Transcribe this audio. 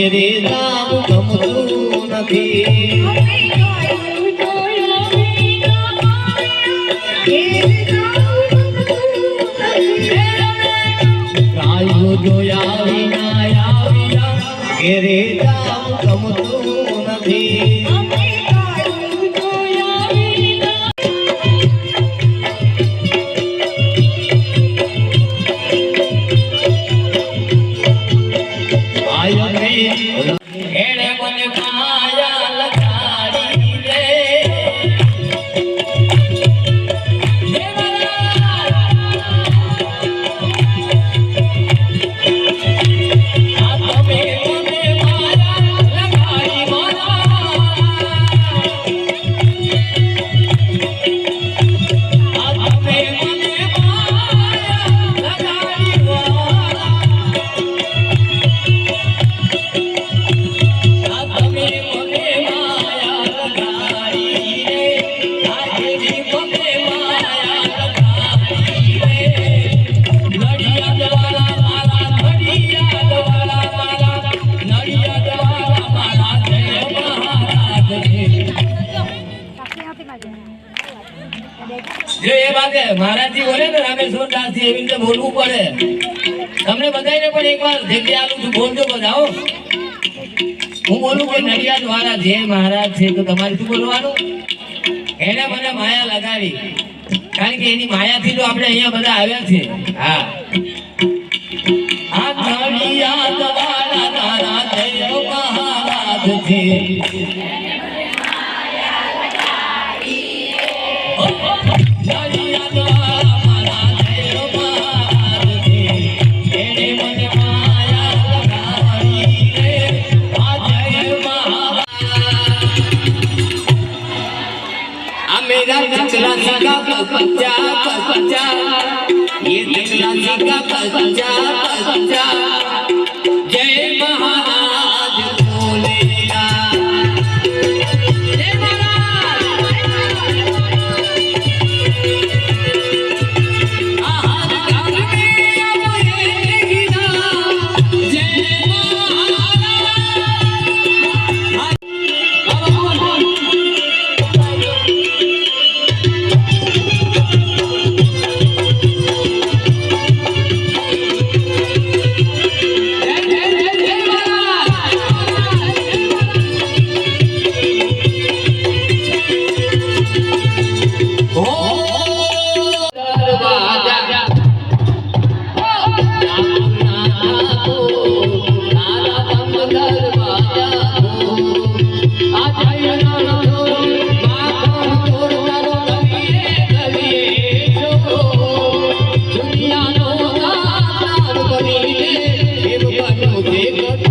રે રામ ગમતું નથી ગાયો જોયા વિના આવ્યા રે રામ ગમતું નથી जो ये बात है महाराज जी बोले ना रामेश्वर दास जी एवी રીતે બોલવું પડે તમને બધાને પણ એકવાર જગ્યા આલું છું બોલજો બધાઓ હું બોલું કે નડિયાદ વાળા જે મહારાજ છે તો તમારે શું બોલવાનું એને મને માયા લગાડી કારણ કે એની માયાથી તો આપણે અહીંયા બધા આવ્યા છે હા આ નડિયાદ વાળા તારા જય મહારાજ છે जय महाराज बोलेगा जय दुनिया नो दाता बनी ले